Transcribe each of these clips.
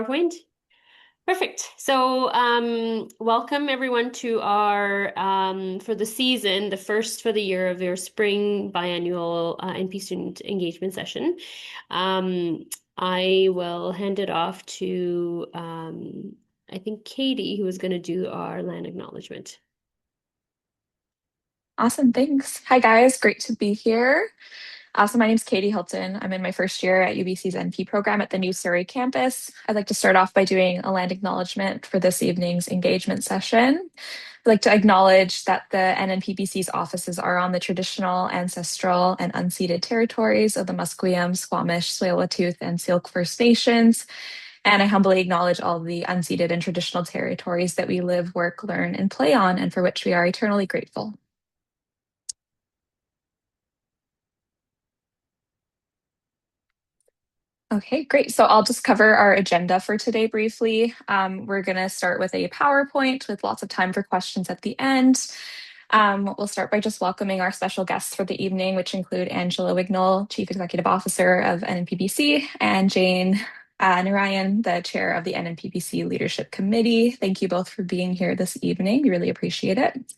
PowerPoint. Perfect. So, welcome everyone to our for the season, the first for the year of your spring biannual NP student engagement session. Um, I will hand it off to I think Katie, who is going to do our land acknowledgement. Awesome, thanks. Hi guys, great to be here. So my name's Katie Hilton. I'm in my first year at UBC's NP program at the new Surrey campus. I'd like to start off by doing a land acknowledgement for this evening's engagement session. I'd like to acknowledge that the NNPBC's offices are on the traditional, ancestral, and unceded territories of the Musqueam, Squamish, Tsleil-Waututh, and Syilx First Nations. And I humbly acknowledge all the unceded and traditional territories that we live, work, learn, and play on, and for which we are eternally grateful. Okay, great. So I'll just cover our agenda for today briefly. We're going to start with a PowerPoint with lots of time for questions at the end. We'll start by just welcoming our special guests for the evening, which include Angela Wignall, Chief Executive Officer of NNPBC, and Jane Narayan, the Chair of the NNPBC Leadership Committee. Thank you both for being here this evening. We really appreciate it.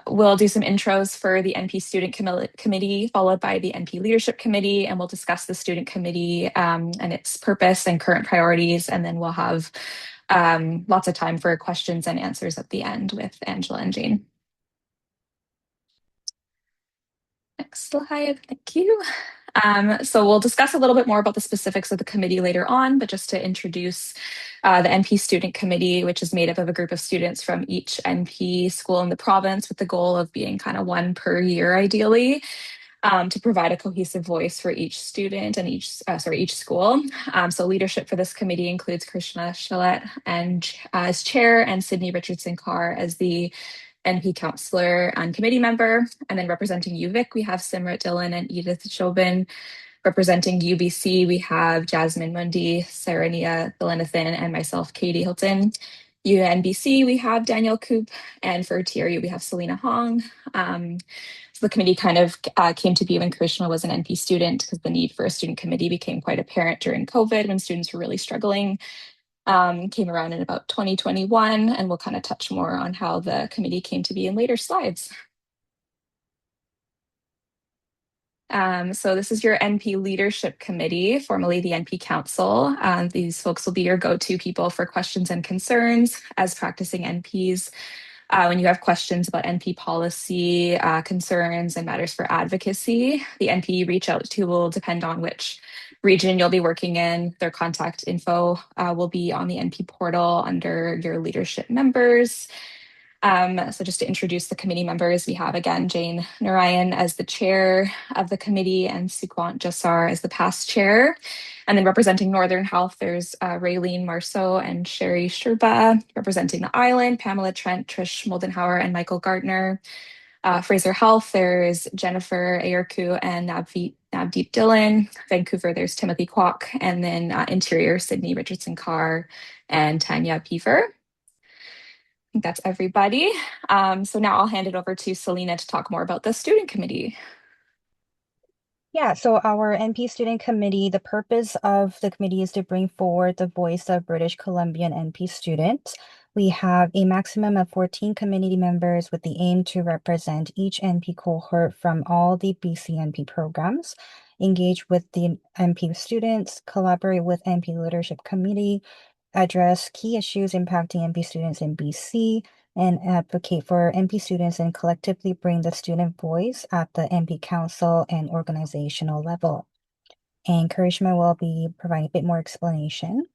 We'll do some intros for the NP Student Committee, followed by the NP Leadership Committee, and we'll discuss the Student Committee and its purpose and current priorities. And then we'll have lots of time for questions and answers at the end with Angela and Jane. Next slide, thank you. So we'll discuss a little bit more about the specifics of the committee later on, but just to introduce the NP Student Committee, which is made up of a group of students from each NP school in the province with the goal of being kind of one per year ideally, to provide a cohesive voice for each student and each school. So leadership for this committee includes Krishna Shillette and as chair and Sydney Richardson Carr as the NP counselor and committee member. And then representing UVic, we have Simrat Dillon and Edith Chauvin. Representing UBC, we have Jasmine Mundy, Sarania Thilinathan, and myself, Katie Hilton. UNBC, we have Danielle Coop, and for TRU, we have Selena Hong. So the committee kind of came to be when Krishna was an NP student because the need for a student committee became quite apparent during COVID when students were really struggling. Came around in about 2021, and we'll kind of touch more on how the committee came to be in later slides. So this is your NP Leadership Committee, formerly the NP Council. These folks will be your go-to people for questions and concerns as practicing NPs. When you have questions about NP policy, concerns, and matters for advocacy, the NP you reach out to will depend on which region you'll be working in. Their contact info will be on the NP portal under your leadership members. So just to introduce the committee members, we have again Jane Narayan as the chair of the committee and Sukwant Jasar as the past chair. And then representing Northern Health, there's Raylene Marceau and Sherry Sherba. Representing the island, Pamela Trent, Trish Moldenhauer, and Michael Gardner. Fraser Health, there's Jennifer Ayerku and Navdeep Dillon. Vancouver, there's Timothy Kwok. And then Interior, Sydney Richardson Carr and Tanya Piefer. I think that's everybody. So now I'll hand it over to Selena to talk more about the student committee. Yeah, so our NP Student Committee, the purpose of the committee is to bring forward the voice of British Columbian NP students. We have a maximum of 14 committee members with the aim to represent each NP cohort from all the BC NP programs, engage with the NP students, collaborate with NP Leadership Committee, address key issues impacting NP students in BC, and advocate for NP students and collectively bring the student voice at the NP Council and organizational level. And Karishma will be providing a bit more explanation.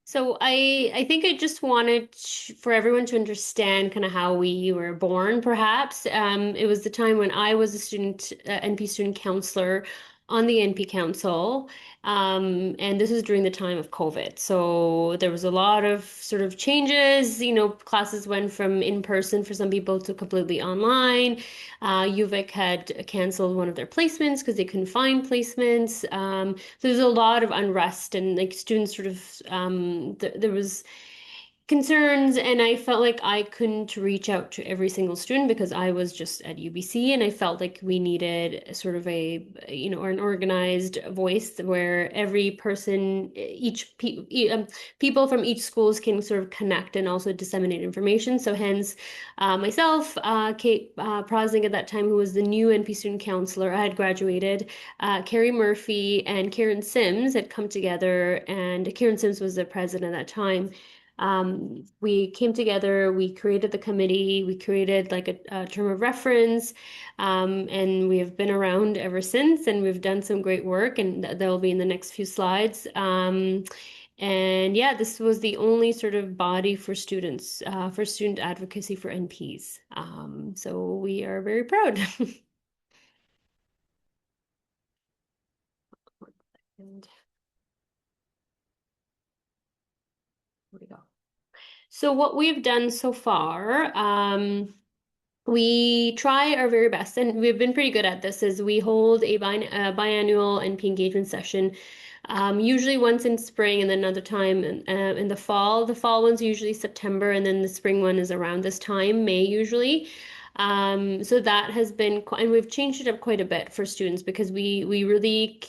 So I think I just wanted for everyone to understand kind of how we were born, perhaps. It was the time when I was a student, NP student counselor on the NP Council. And this was during the time of COVID. So there was a lot of sort of changes. Classes went from in person for some people to completely online. UVic had canceled one of their placements because they couldn't find placements. So there's a lot of unrest and like students sort of there was concerns, and I felt like I couldn't reach out to every single student because I was just at UBC, and I felt like we needed sort of or an organized voice where every person, people from each schools can sort of connect and also disseminate information. So hence, myself, Kate Prosnick at that time, who was the new NP student counselor, I had graduated. Carrie Murphy and Karen Sims had come together, and Karen Sims was the president at that time. We came together, we created the committee, we created like a term of reference, and we have been around ever since, and we've done some great work, and that'll be in the next few slides. And yeah, this was the only sort of body for students, for student advocacy for NPs. So we are very proud. And where we go. So what we've done so far, we try our very best, and we've been pretty good at this, is we hold a biannual NP engagement session, usually once in spring and then another time in the fall. The fall one's usually September, and then the spring one is around this time, May usually. So that has been, and we've changed it up quite a bit for students because we really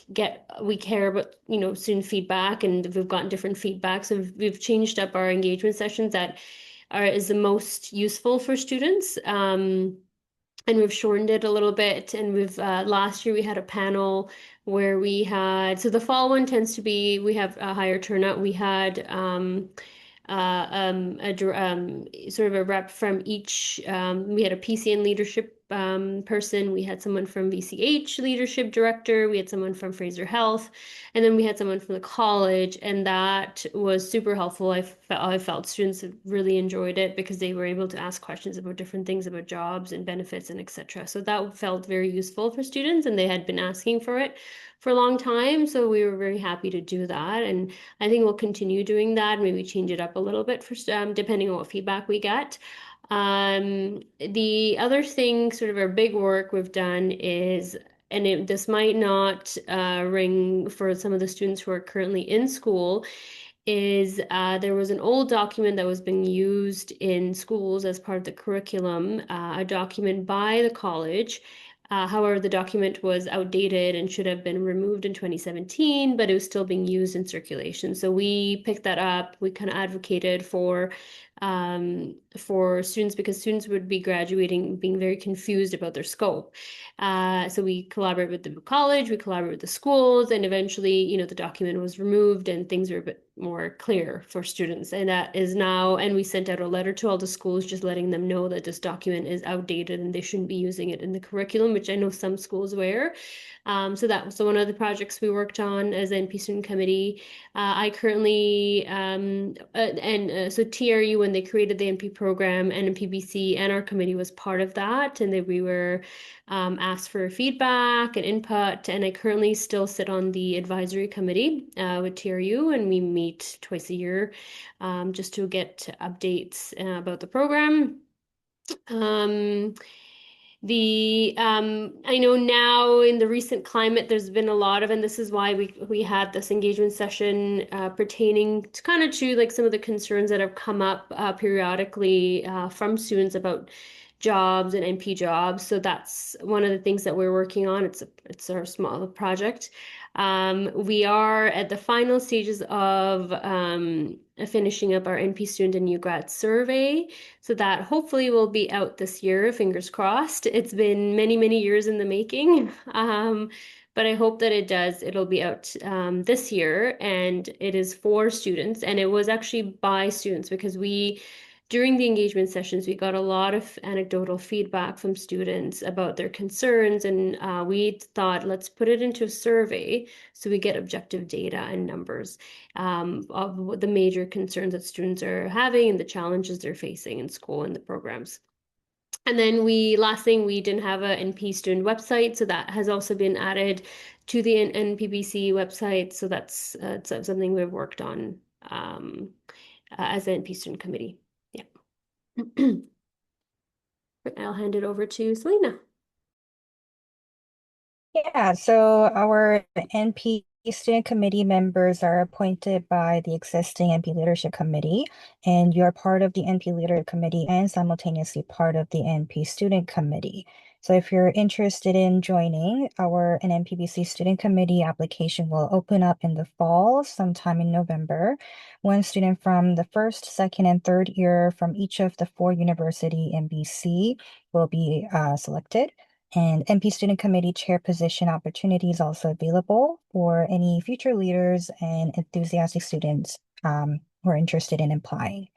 we care about, student feedback, and we've gotten different feedback. So we've changed up our engagement sessions that is the most useful for students. And we've shortened it a little bit. And we've last year we had a panel where so the fall one tends to be, we have a higher turnout. We had sort of a rep from each. We had a PCN leadership person. We had someone from VCH leadership director. We had someone from Fraser Health, and then we had someone from the college, and that was super helpful. I felt students really enjoyed it because they were able to ask questions about different things about jobs and benefits and etc. So that felt very useful for students, and they had been asking for it for a long time. So we were very happy to do that, and I think we'll continue doing that. Maybe change it up a little bit for depending on what feedback we get. The other thing, sort of our big work we've done is, and this might not ring for some of the students who are currently in school, is there was an old document that was being used in schools as part of the curriculum, a document by the college. However, the document was outdated and should have been removed in 2017, but it was still being used in circulation. So we picked that up. We kind of advocated for students, because students would be graduating being very confused about their scope. So we collaborated with the college, we collaborated with the schools, and eventually, the document was removed and things are a bit more clear for students. And that is now, and we sent out a letter to all the schools just letting them know that this document is outdated and they shouldn't be using it in the curriculum, which I know some schools were. So that was one of the projects we worked on as NP Student Committee. I currently, so TRU, when they created the NP program, and NPBC and our committee was part of that, and that we were asked for feedback and input. And I currently still sit on the advisory committee with TRU, and we meet twice a year just to get updates about the program. I know now in the recent climate, there's been a lot of, and this is why we had this engagement session pertaining to kind of like some of the concerns that have come up periodically from students about jobs and NP jobs. So that's one of the things that we're working on. It's our small project. We are at the final stages of finishing up our NP student and new grad survey. So that hopefully will be out this year, fingers crossed. It's been many, many years in the making. But I hope that it'll be out this year, and it is for students, and it was actually by students, because during the engagement sessions, we got a lot of anecdotal feedback from students about their concerns, and we thought, let's put it into a survey so we get objective data and numbers of the major concerns that students are having and the challenges they're facing in school and the programs. And then last thing, we didn't have a NP student website, so that has also been added to the NPBC website. So that's something we've worked on as an NP student committee. I'll hand it over to Selena. Yeah, so our NP student committee members are appointed by the existing NP Leadership Committee, and you're part of the NP Leadership Committee and simultaneously part of the NP Student Committee. So if you're interested in joining, an NPBC Student Committee application will open up in the fall, sometime in November. One student from the first, second, and third year from each of the 4 university in BC will be selected. And NP Student Committee chair position opportunity is also available for any future leaders and enthusiastic students who are interested in applying.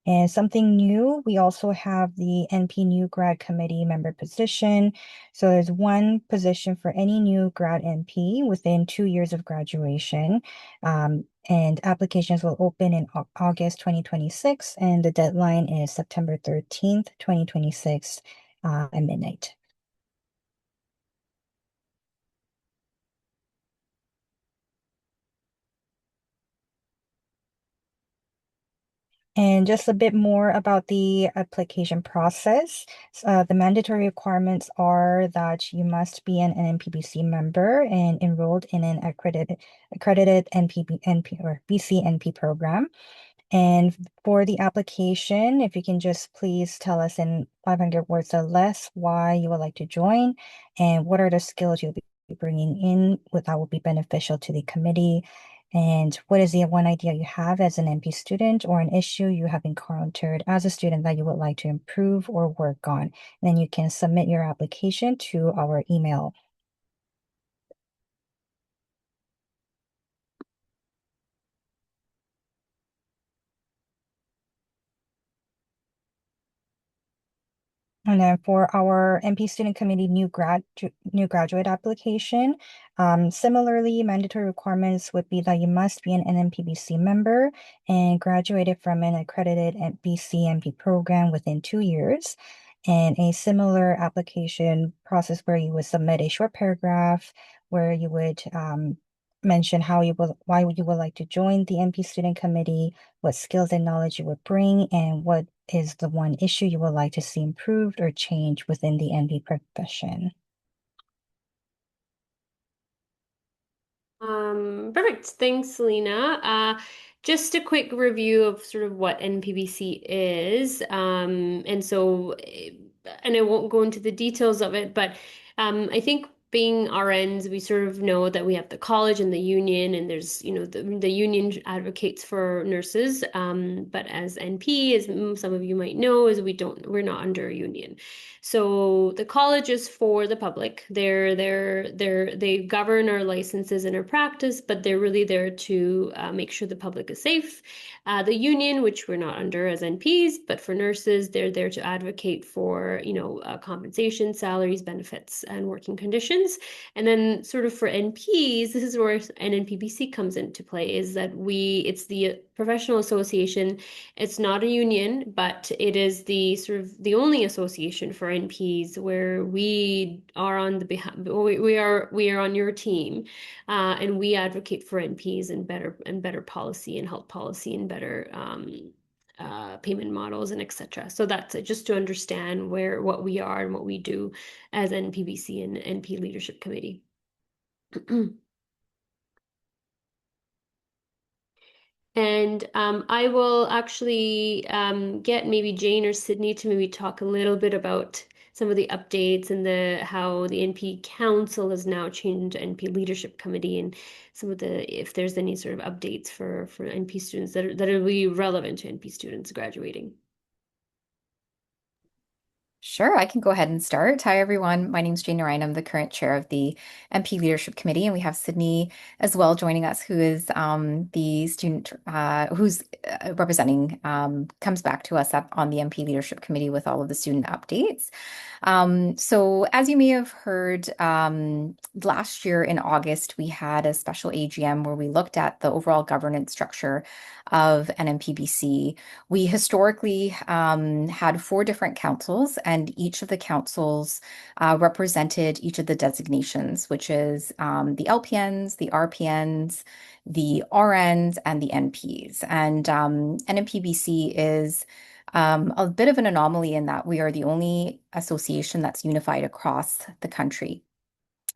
And something new, we also have the NP New Grad Committee member position. So there's one position for any new grad NP within 2 years of graduation. And applications will open in August 2026, and the deadline is September 13th, 2026 at midnight. And just a bit more about the application process. The mandatory requirements are that you must be an NPBC member and enrolled in an accredited NP or BCNP program. And for the application, if you can just please tell us in 500 words or less why you would like to join and what are the skills you'll be bringing in that will be beneficial to the committee. And what is the one idea you have as an NP student or an issue you have encountered as a student that you would like to improve or work on? And then you can submit your application to our email. And then for our NP Student Committee new graduate application, similarly, mandatory requirements would be that you must be an NMPBC member and graduated from an accredited BCNP program within 2 years. And a similar application process where you would submit a short paragraph where you would mention why you would like to join the NP Student Committee, what skills and knowledge you would bring, and what is the one issue you would like to see improved or changed within the NP profession. Perfect. Thanks, Selena. Just a quick review of sort of what NPBC is. And I won't go into the details of it, but I think being RNs, we sort of know that we have the college and the union, and there's, the union advocates for nurses. But as NP, as some of you might know, is we're not under a union. So the college is for the public. They govern our licenses and our practice, but they're really there to make sure the public is safe. The union, which we're not under as NPs, but for nurses, they're there to advocate for, compensation, salaries, benefits, and working conditions. And then sort of for NPs, this is where NNPBC comes into play, is that it's the professional association. It's not a union, but it is the sort of the only association for NPs where we are on the behalf, we are on your team, and we advocate for NPs and better policy and health policy and better payment models and etc. So that's it, just to understand what we are and what we do as NPBC and NP Leadership Committee. And I will actually get maybe Jane or Sydney to maybe talk a little bit about some of the updates and how the NP Council has now changed to NP Leadership Committee and if there's any sort of updates for NP students that will be relevant to NP students graduating. Sure, I can go ahead and start. Hi, everyone. My name is Jane Ryan. I'm the current chair of the NP Leadership Committee, and we have Sydney as well joining us, who is the student who's representing, comes back to us on the NP Leadership Committee with all of the student updates. So as you may have heard, last year in August, we had a special AGM where we looked at the overall governance structure of NMPBC. We historically had 4 different councils, and each of the councils represented each of the designations, which is the LPNs, the RPNs, the RNs, and the NPs. And NMPBC is a bit of an anomaly in that we are the only association that's unified across the country.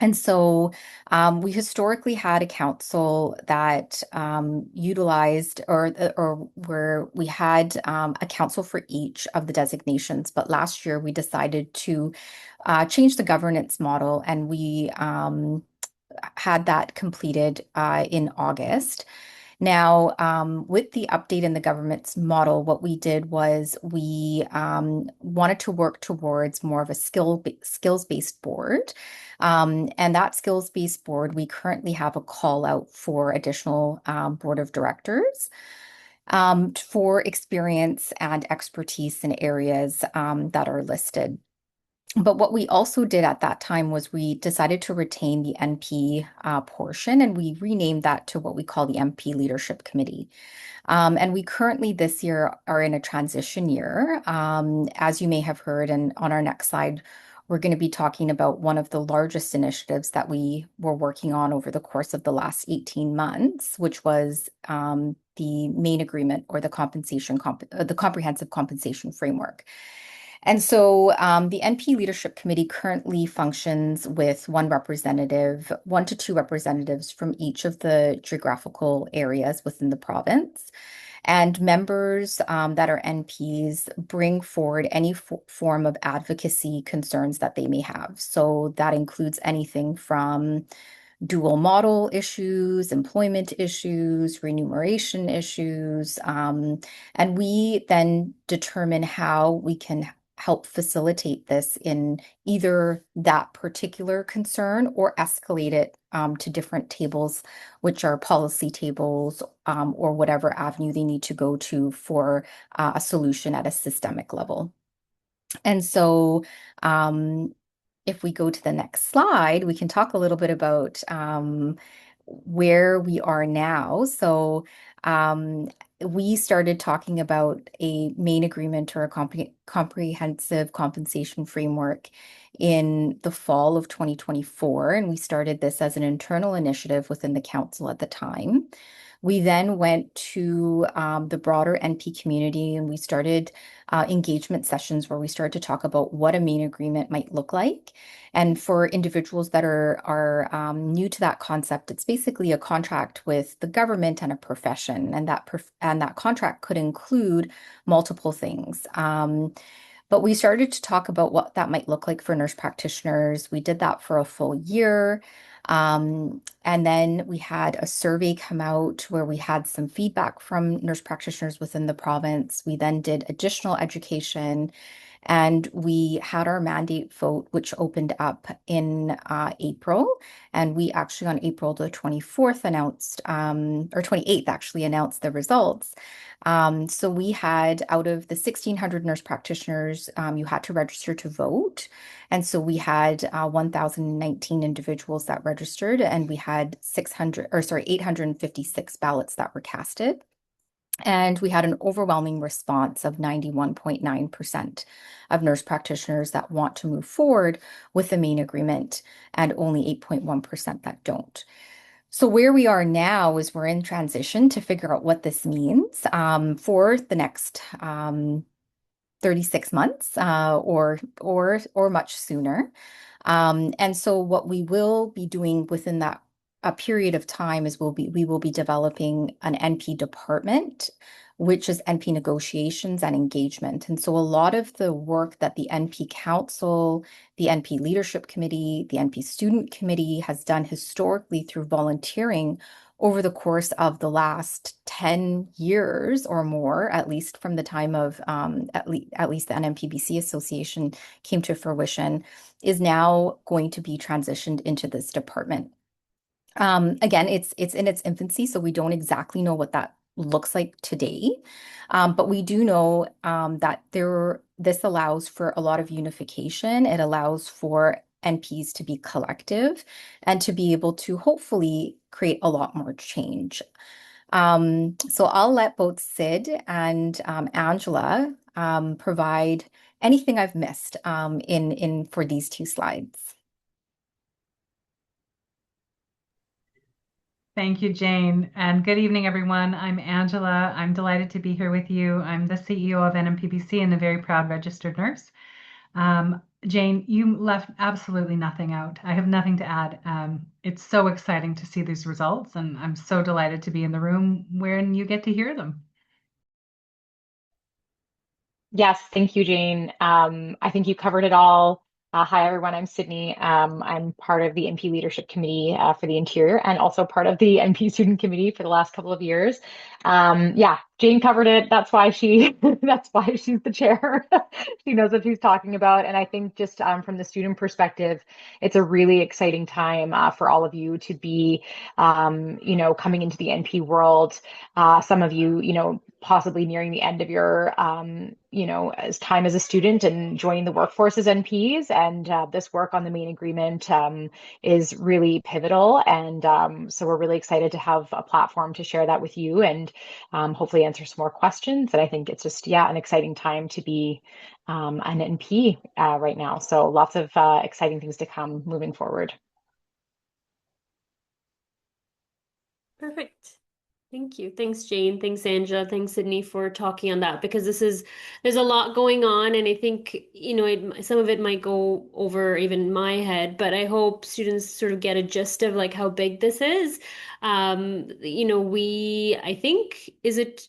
And so we historically had a council that utilized or where we had a council for each of the designations. But last year we decided to change the governance model, and we had that completed in August. Now, with the update in the government's model, what we did was we wanted to work towards more of a skills-based board. And that skills-based board, we currently have a call out for additional board of directors for experience and expertise in areas that are listed. But what we also did at that time was we decided to retain the NP portion, and we renamed that to what we call the NP Leadership Committee. And we currently this year are in a transition year. As you may have heard, and on our next slide, we're going to be talking about one of the largest initiatives that we were working on over the course of the last 18 months, which was the main agreement or the comprehensive compensation framework. And so the NP Leadership Committee currently functions with one to two representatives from each of the geographical areas within the province. And members that are NPs bring forward any form of advocacy concerns that they may have. So that includes anything from dual model issues, employment issues, remuneration issues. And we then determine how we can help facilitate this in either that particular concern or escalate it to different tables, which are policy tables or whatever avenue they need to go to for a solution at a systemic level. And so if we go to the next slide, we can talk a little bit about where we are now. So we started talking about a main agreement or a comprehensive compensation framework in the fall of 2024, and we started this as an internal initiative within the council at the time. We then went to the broader NP community, and we started engagement sessions where we started to talk about what a main agreement might look like. And for individuals that are new to that concept, it's basically a contract with the government and a profession, and that contract could include multiple things. But we started to talk about what that might look like for nurse practitioners. We did that for a full year. And then we had a survey come out where we had some feedback from nurse practitioners within the province. We then did additional education, and we had our mandate vote, which opened up in April. And we actually on April the 24th announced, or 28th actually announced the results. So we had, out of the 1,600 nurse practitioners, you had to register to vote. And so we had 1,019 individuals that registered, and we had 856 ballots that were casted. And we had an overwhelming response of 91.9% of nurse practitioners that want to move forward with the main agreement, and only 8.1% that don't. So where we are now is we're in transition to figure out what this means for the next 36 months or much sooner. And so what we will be doing within that a period of time is we will be developing an NP department, which is NP negotiations and engagement. And so a lot of the work that the NP Council, the NP Leadership Committee, the NP Student Committee has done historically through volunteering over the course of the last 10 years or more, at least from the time of at least the NMPBC Association came to fruition, is now going to be transitioned into this department. Again, it's in its infancy, so we don't exactly know what that looks like today. But we do know that this allows for a lot of unification. It allows for NPs to be collective and to be able to hopefully create a lot more change. So I'll let both Sid and Angela provide anything I've missed in for these two slides. Thank you, Jane, and good evening, everyone. I'm Angela. I'm delighted to be here with you. I'm the CEO of NMPBC and a very proud registered nurse. Jane, you left absolutely nothing out. I have nothing to add. It's so exciting to see these results, and I'm so delighted to be in the room when you get to hear them. Yes, thank you, Jane. I think you covered it all. Hi, everyone. I'm Sydney. I'm part of the NP Leadership Committee for the Interior and also part of the NP Student Committee for the last couple of years. Yeah, Jane covered it. That's why that's why she's the chair. She knows what she's talking about. And I think just from the student perspective, it's a really exciting time for all of you to be, coming into the NP world. Some of you, possibly nearing the end of your, as time as a student and joining the workforce as NPs. And this work on the main agreement is really pivotal. And so we're really excited to have a platform to share that with you and hopefully answer some more questions. And I think it's just, an exciting time to be an NP right now. So lots of exciting things to come moving forward. Perfect. Thank you. Thanks, Jane. Thanks, Angela. Thanks, Sydney, for talking on that because there's a lot going on, and I think, some of it might go over even my head, but I hope students sort of get a gist of like how big this is. I think,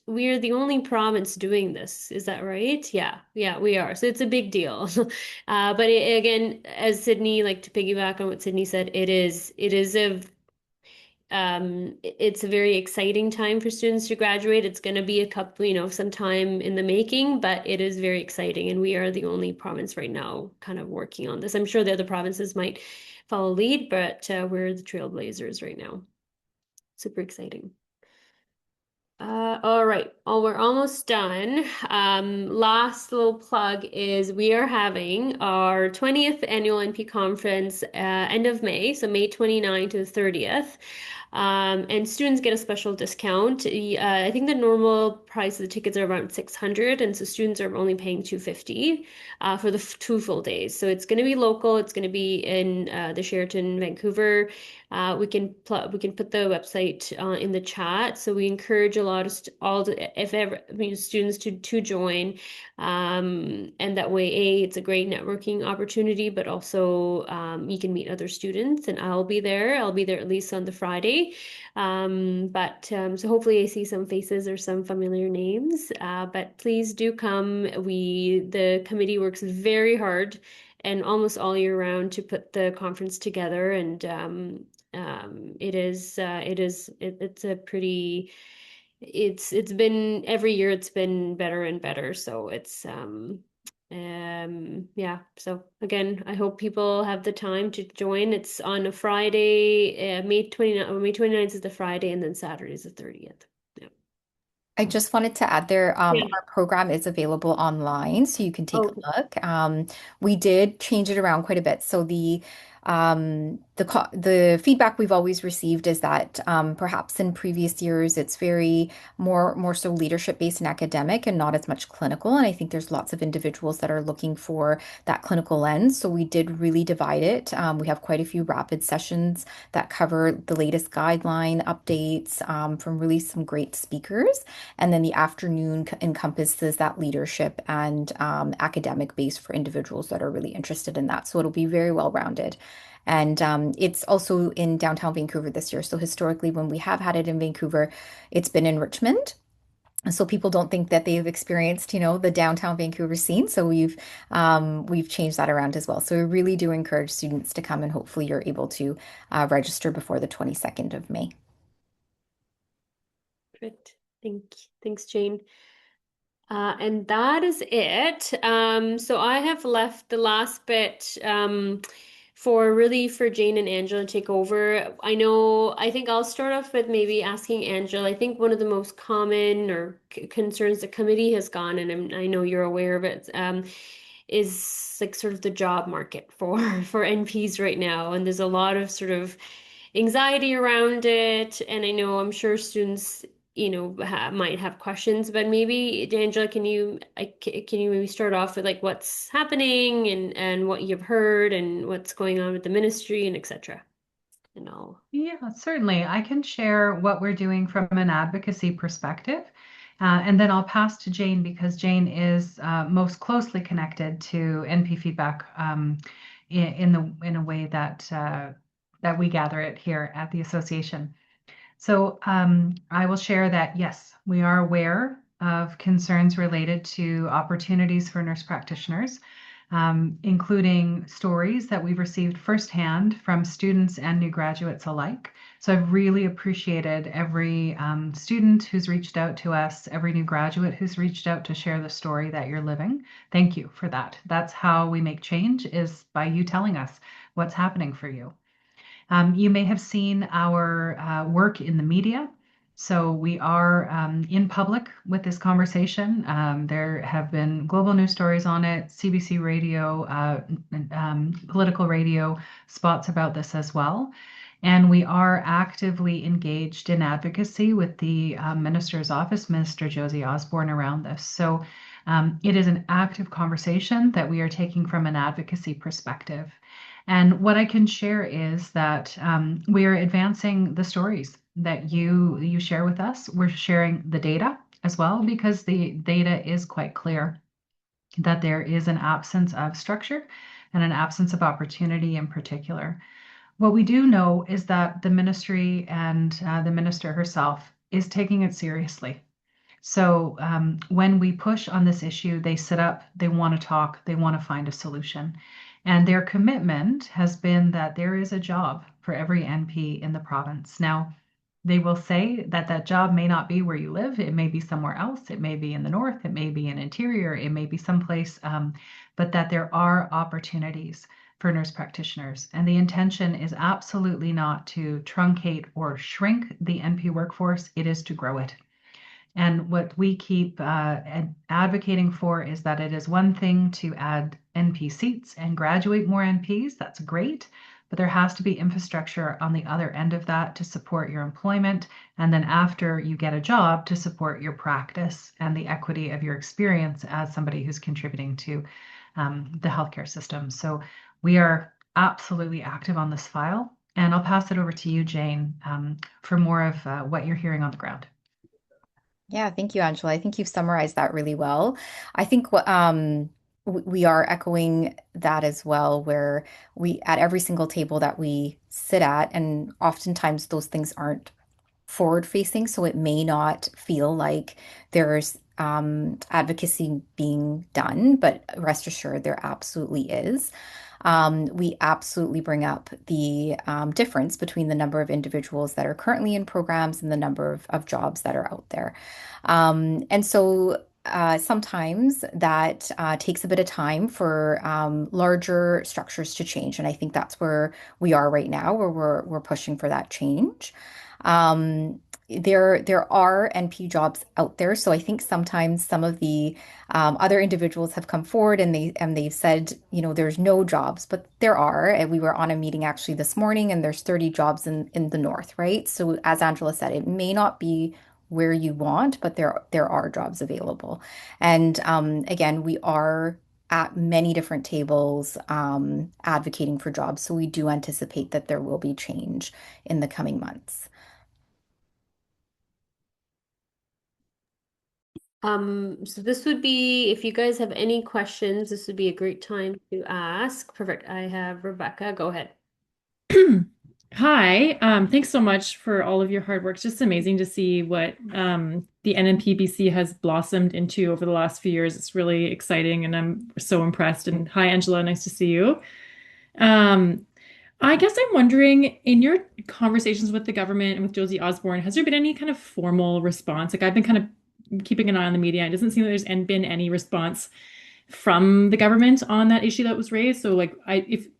we're the only province doing this. Is that right? Yeah, we are. So it's a big deal. But again, as Sydney, like to piggyback on what Sydney said, it's a very exciting time for students to graduate. It's going to be a couple, some time in the making, but it is very exciting. And we are the only province right now kind of working on this. I'm sure the other provinces might follow lead, but we're the trailblazers right now. Super exciting. All right. Oh, we're almost done. Last little plug is we are having our 20th annual NP conference end of May, so May 29th to the 30th. And students get a special discount. I think the normal price of the tickets are around 600, and so students are only paying 250 for the 2 full days. So it's going to be local. It's going to be in the Sheraton, Vancouver. We can put the website in the chat. So we encourage a lot of students to join, and that way, it's a great networking opportunity, but also you can meet other students. And I'll be there. I'll be there at least on the Friday. So hopefully I see some faces or some familiar names. But please do come. The committee works very hard and almost all year round to put the conference together, and it's been every year it's been better and better. So yeah. So again, I hope people have the time to join. It's on a Friday, May 29th is the Friday, and then Saturday is the 30th. Yeah. I just wanted to add there, Yeah. our program is available online, so you can take a Okay. look. We did change it around quite a bit. So the feedback we've always received is that perhaps in previous years it's very more so leadership based and academic and not as much clinical. And I think there's lots of individuals that are looking for that clinical lens. So we did really divide it. We have quite a few rapid sessions that cover the latest guideline updates from really some great speakers. And then the afternoon encompasses that leadership and academic base for individuals that are really interested in that. So it'll be very well rounded. And it's also in downtown Vancouver this year. So historically, when we have had it in Vancouver, it's been in Richmond. So people don't think that they've experienced, the downtown Vancouver scene. So we've changed that around as well. So we really do encourage students to come, and hopefully you're able to register before the 22nd of May. Great. Thanks, Jane. And that is it. So I have left the last bit for Jane and Angela to take over. I think I'll start off with maybe asking Angela. I think one of the most common or concerns the committee has gone, and I know you're aware of it, is like sort of the job market for NPs right now. And there's a lot of sort of anxiety around it. And I'm sure students might have questions, but maybe Angela, can you maybe start off with like what's happening and what you've heard and what's going on with the ministry and etc. And all. Yeah, certainly. I can share what we're doing from an advocacy perspective. And then I'll pass to Jane because Jane is most closely connected to NP feedback in a way that that we gather it here at the association. So I will share that, yes, we are aware of concerns related to opportunities for nurse practitioners, including stories that we've received firsthand from students and new graduates alike. So I've really appreciated every student who's reached out to us, every new graduate who's reached out to share the story that you're living. Thank you for that. That's how we make change, is by you telling us what's happening for you. You may have seen our work in the media. So we are in public with this conversation. There have been global news stories on it, CBC radio, political radio spots about this as well. And we are actively engaged in advocacy with the Minister's Office, Minister Josie Osborne, around this. So it is an active conversation that we are taking from an advocacy perspective. And what I can share is that we are advancing the stories that you share with us. We're sharing the data as well, because the data is quite clear that there is an absence of structure and an absence of opportunity in particular. What we do know is that the ministry and the minister herself is taking it seriously. So when we push on this issue, they sit up, they want to talk, they want to find a solution. And their commitment has been that there is a job for every NP in the province. Now, they will say that that job may not be where you live. It may be somewhere else. It may be in the north. It may be in interior. It may be someplace, but that there are opportunities for nurse practitioners. And the intention is absolutely not to truncate or shrink the NP workforce. It is to grow it. And what we keep advocating for is that it is one thing to add NP seats and graduate more NPs. That's great. But there has to be infrastructure on the other end of that to support your employment. And then after you get a job, to support your practice and the equity of your experience as somebody who's contributing to the healthcare system. So we are absolutely active on this file. And I'll pass it over to you, Jane, for more of what you're hearing on the ground. Yeah, thank you, Angela. I think you've summarized that really well. I think we are echoing that as well, where we, at every single table that we sit at, and oftentimes those things aren't forward facing, so it may not feel like there's advocacy being done, but rest assured there absolutely is. We absolutely bring up the difference between the number of individuals that are currently in programs and the number of jobs that are out there. And so sometimes that takes a bit of time for larger structures to change. And I think that's where we are right now, where we're pushing for that change. There are NP jobs out there, so I think sometimes some of the other individuals have come forward and they've said, you know, there's no jobs, but there are. And we were on a meeting actually this morning, and there's 30 jobs in the north, right? So as Angela said, it may not be where you want, but there are jobs available. And again, we are at many different tables advocating for jobs, so we do anticipate that there will be change in the coming months. So this would be, if you guys have any questions, this would be a great time to ask. Perfect. I have Rebecca. Go ahead. Hi, thanks so much for all of your hard work. It's just amazing to see what the NMPBC has blossomed into over the last few years. It's really exciting, and I'm so impressed. And hi, Angela, nice to see you. I guess I'm wondering, in your conversations with the government and with Josie Osborne, has there been any kind of formal response? Like, I've been kind of keeping an eye on the media. It doesn't seem that there's been any response from the government on that issue that was raised. So like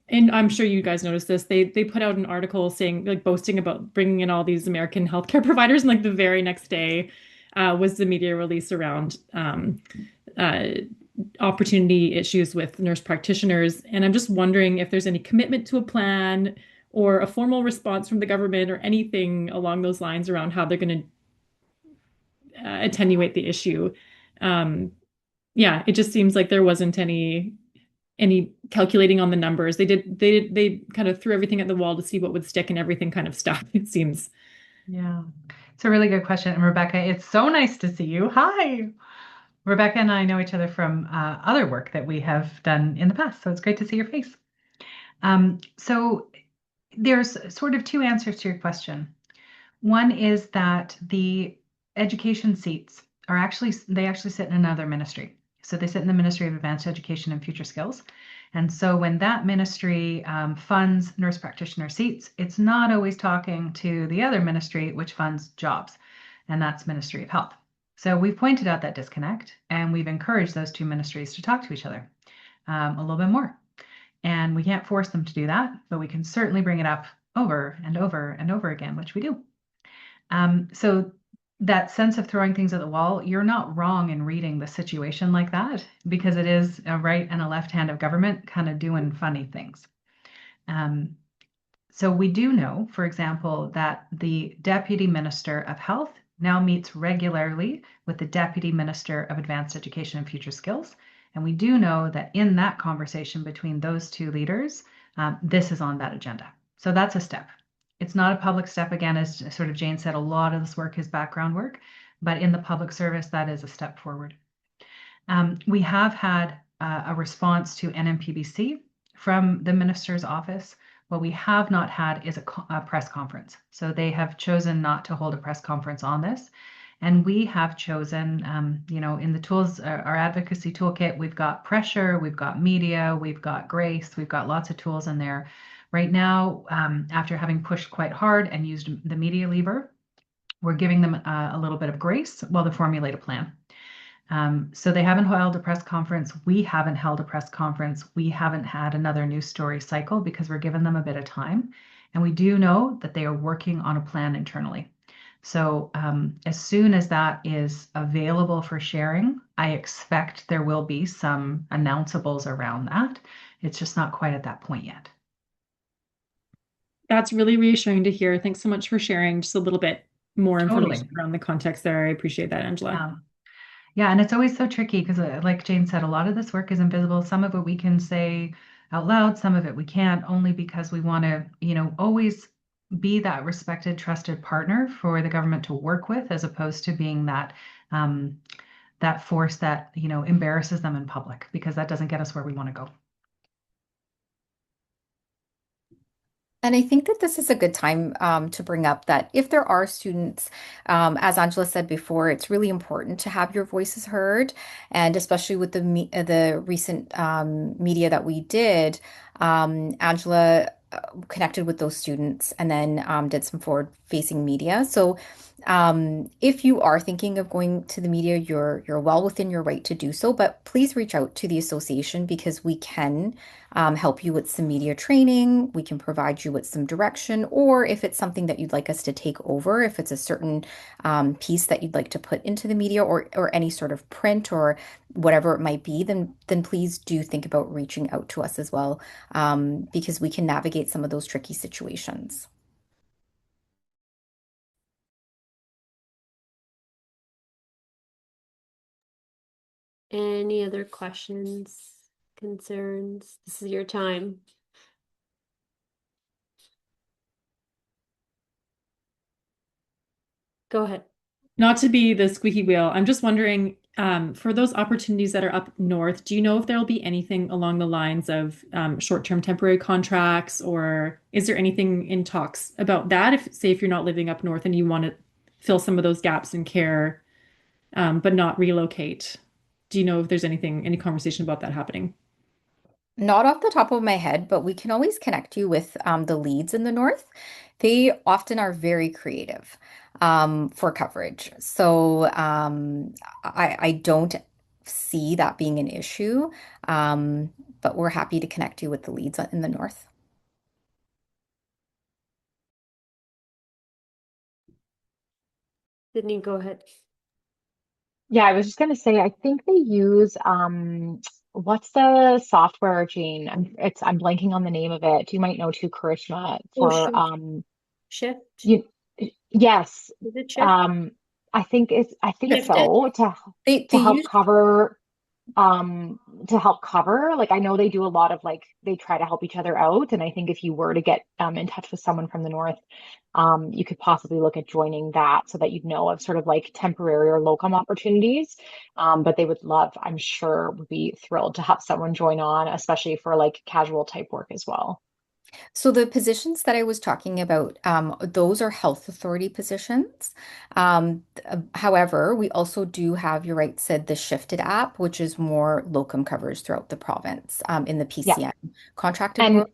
and I'm sure you guys noticed this, they put out an article saying, like, boasting about bringing in all these American healthcare providers, and like the very next day was the media release around opportunity issues with nurse practitioners. And I'm just wondering if there's any commitment to a plan or a formal response from the government or anything along those lines around how they're going to attenuate the issue. Yeah, it just seems like there wasn't any calculating on the numbers. They kind of threw everything at the wall to see what would stick, and everything kind of stuck, it seems. Yeah. It's a really good question. And Rebecca, it's so nice to see you. Hi. Rebecca and I know each other from other work that we have done in the past, so it's great to see your face. So there's sort of two answers to your question. One is that the education seats are actually sit in another ministry. So they sit in the Ministry of Advanced Education and Future Skills. And so when that ministry funds nurse practitioner seats, it's not always talking to the other ministry, which funds jobs, and that's Ministry of Health. So we've pointed out that disconnect, and we've encouraged those two ministries to talk to each other a little bit more. And we can't force them to do that, but we can certainly bring it up over and over and over again, which we do. So that sense of throwing things at the wall, you're not wrong in reading the situation like that, because it is a right and a left hand of government kind of doing funny things. So we do know, for example, that the Deputy Minister of Health now meets regularly with the Deputy Minister of Advanced Education and Future Skills. And we do know that in that conversation between those two leaders, this is on that agenda. So that's a step. It's not a public step, again, as sort of Jane said, a lot of this work is background work, but in the public service, that is a step forward. We have had a response to NMPBC from the minister's office. What we have not had is a press conference. So they have chosen not to hold a press conference on this. And we have chosen, in the tools, our advocacy toolkit, we've got pressure, we've got media, we've got grace, we've got lots of tools in there. Right now, after having pushed quite hard and used the media lever, we're giving them a little bit of grace while they formulate a plan. So they haven't held a press conference. We haven't held a press conference. We haven't had another news story cycle because we're giving them a bit of time. And we do know that they are working on a plan internally. So as soon as that is available for sharing, I expect there will be some announceables around that. It's just not quite at that point yet. That's really reassuring to hear. Thanks so much for sharing just a little bit more information Totally. around the context there. I appreciate that, Angela. Yeah, and it's always so tricky because, like Jane said, a lot of this work is invisible. Some of it we can say out loud, some of it we can't, only because we want to, always be that respected, trusted partner for the government to work with, as opposed to being that that force that embarrasses them in public, because that doesn't get us where we want to go. And I think that this is a good time to bring up that if there are students, as Angela said before, it's really important to have your voices heard. And especially with the recent media that we did, Angela connected with those students and then did some forward-facing media. So if you are thinking of going to the media, you're well within your right to do so, but please reach out to the association because we can help you with some media training. We can provide you with some direction, or if it's something that you'd like us to take over, if it's a certain piece that you'd like to put into the media or any sort of print or whatever it might be, then please do think about reaching out to us as well, because we can navigate some of those tricky situations. Any other questions, concerns? This is your time. Go ahead. Not to be the squeaky wheel, I'm just wondering, for those opportunities that are up north, do you know if there will be anything along the lines of short-term temporary contracts, or is there anything in talks about that? If you're not living up north and you want to fill some of those gaps in care, but not relocate, do you know if there's any conversation about that happening? Not off the top of my head, but we can always connect you with the leads in the north. They often are very creative for coverage. So I don't see that being an issue, but we're happy to connect you with the leads in the north. Sydney, go ahead. Yeah, I was just gonna say, I think they use what's the software, Jane? I'm blanking on the name of it. You might know too, Karishma, for Shift. yes. Is it Shift? I think Shifted. so, to They help use cover to help cover. Like I know they do a lot of like they try to help each other out, and I think if you were to get in touch with someone from the north, you could possibly look at joining that so that you'd know of sort of like temporary or locum opportunities. But they would love, I'm sure, would be thrilled to have someone join on, especially for like casual type work as well. So the positions that I was talking about, those are health authority positions. However, we also do have, you're right, Sid, the Shifted app, which is more locum coverage throughout the province, in the Yeah. PCN contracted And world.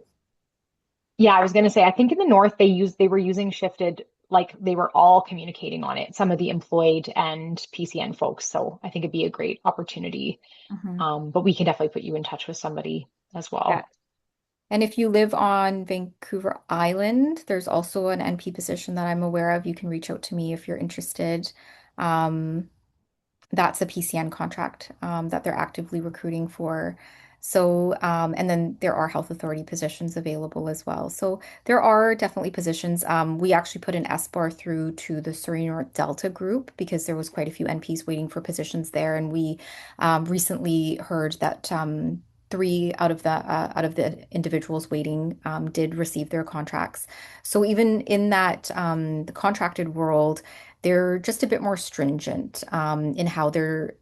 yeah, I was going to say, I think in the north they were using Shifted, like they were all communicating on it, some of the employed and PCN folks. So I think it'd be a great opportunity. Mhm. But we can definitely put you in touch with somebody as Yeah. well. And if you live on Vancouver Island, there's also an NP position that I'm aware of. You can reach out to me if you're interested. Um, that's a PCN contract that they're actively recruiting for. So, and then there are health authority positions available as well. So there are definitely positions. We actually put an SBAR through to the Surrey North Delta group because there was quite a few NPs waiting for positions there, and we recently heard that three out of the individuals waiting did receive their contracts. So even in that the contracted world, they're just a bit more stringent in how they're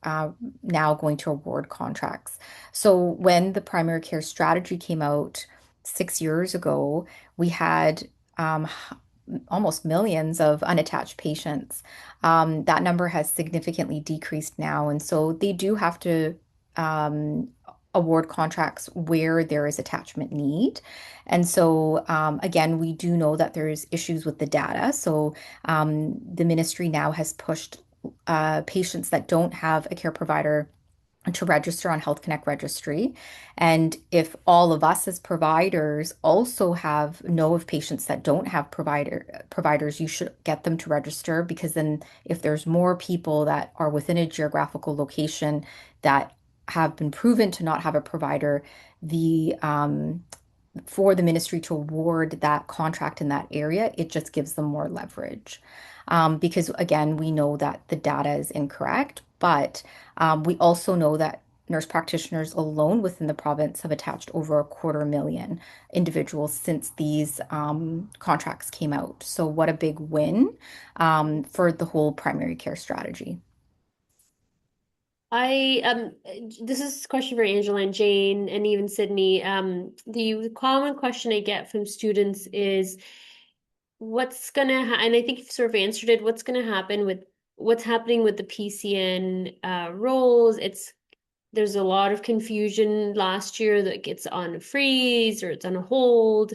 now going to award contracts. So when the primary care strategy came out 6 years ago, we had almost millions of unattached patients. That number has significantly decreased now, and so they do have to um, award contracts where there is attachment need. And so, again, we do know that there's issues with the data. So, the ministry now has pushed patients that don't have a care provider to register on Health Connect registry. And if all of us as providers also have know of patients that don't have providers, you should get them to register because then if there's more people that are within a geographical location that have been proven to not have a provider, the for the ministry to award that contract in that area, it just gives them more leverage. Because again, we know that the data is incorrect, but we also know that nurse practitioners alone within the province have attached over 250,000 individuals since these contracts came out. So, what a big win for the whole primary care strategy. I this is a question for Angela and Jane and even Sydney. The common question I get from students is what's gonna ha and I think you've sort of answered it, what's gonna happen with what's happening with the PCN roles? There's a lot of confusion last year that it's on a freeze or it's on a hold.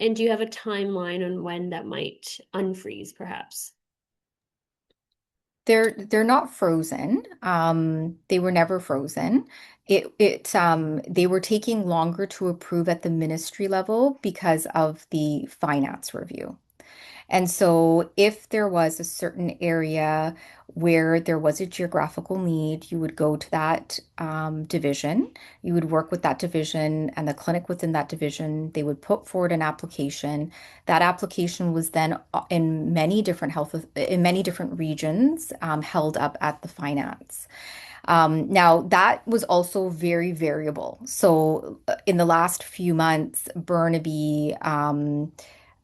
And do you have a timeline on when that might unfreeze, perhaps? They're not frozen. They were never frozen. They were taking longer to approve at the ministry level because of the finance review. And so, if there was a certain area where there was a geographical need, you would go to that division. You would work with that division and the clinic within that division. They would put forward an application. That application was then in many different regions held up at the finance. Now, that was also very variable. So, in the last few months, Burnaby,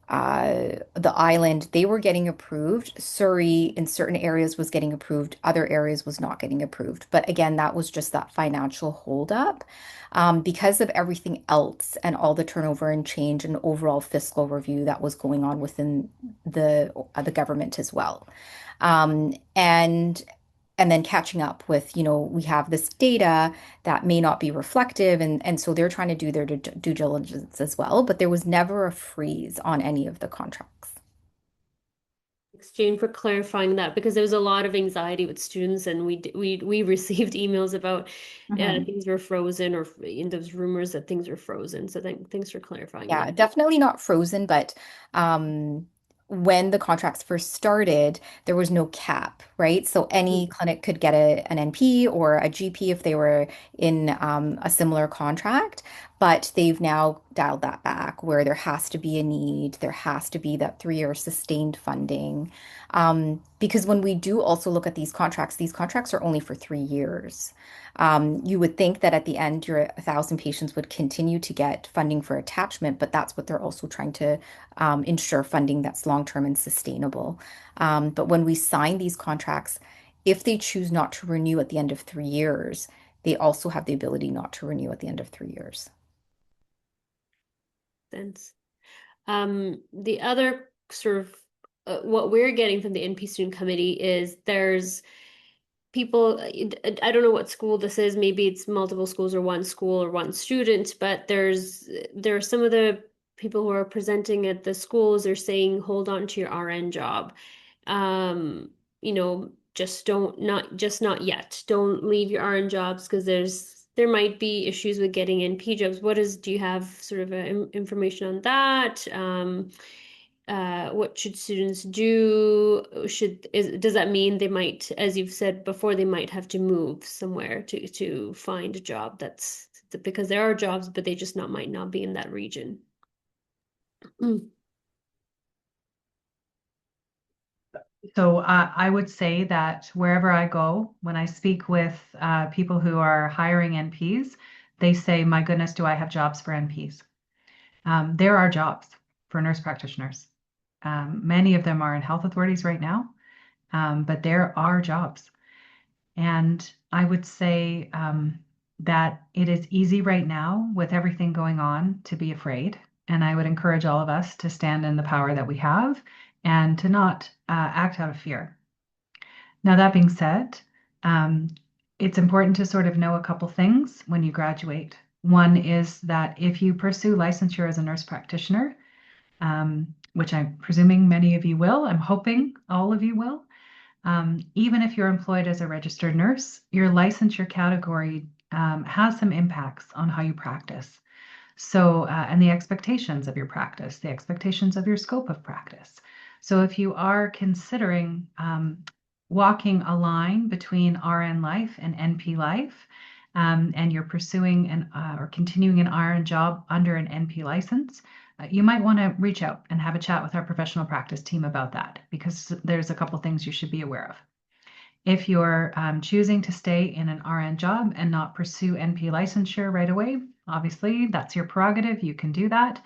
the island, they were getting approved. Surrey, in certain areas, was getting approved. Other areas was not getting approved. But again, that was just that financial holdup. Because of everything else and all the turnover and change and overall fiscal review that was going on within the government as well. Um, and and then catching up with, we have this data that may not be reflective, and so they're trying to do their due diligence as well, but there was never a freeze on any of the contracts. Thanks, Jane, for clarifying that because there was a lot of anxiety with students, and we received emails about Mhm. things were frozen or in those rumors that things were frozen. So thanks for clarifying Yeah, that. definitely not frozen, but when the contracts first started, there was no cap, right? So any clinic could get an NP or a GP if they were in a similar contract. But they've now dialed that back where there has to be a need, there has to be that 3 year sustained funding. Because when we do also look at these contracts are only for 3 years. You would think that at the end, your 1,000 patients would continue to get funding for attachment, but that's what they're also trying to ensure funding that's long-term and sustainable. But when we sign these contracts, if they choose not to renew at the end of 3 years, they also have the ability not to renew at the end of 3 years. Sense. The other sort of what we're getting from the NP Student Committee is there's people, I don't know what school this is, maybe it's multiple schools or one school or one student, but there are some of the people who are presenting at the schools are saying, hold on to your RN job. Just not yet. Don't leave your RN jobs because there might be issues with getting NP jobs. Do you have sort of information on that? What should students do? Does that mean they might, as you've said before, they might have to move somewhere to find a job because there are jobs, but they just might not be in that region. So I would say that wherever I go, when I speak with people who are hiring NPs, they say, my goodness, do I have jobs for NPs? There are jobs for nurse practitioners. Many of them are in health authorities right now, but there are jobs. And I would say that it is easy right now with everything going on to be afraid. And I would encourage all of us to stand in the power that we have and to not act out of fear. Now, that being said, it's important to sort of know a couple things when you graduate. One is that if you pursue licensure as a nurse practitioner, which I'm presuming many of you will, I'm hoping all of you will, even if you're employed as a registered nurse, your licensure category has some impacts on how you practice. So, and the expectations of your practice, the expectations of your scope of practice. So if you are considering walking a line between RN life and NP life, and you're pursuing or continuing an RN job under an NP license, you might want to reach out and have a chat with our professional practice team about that, because there's a couple things you should be aware of. If you're choosing to stay in an RN job and not pursue NP licensure right away, obviously that's your prerogative. You can do that.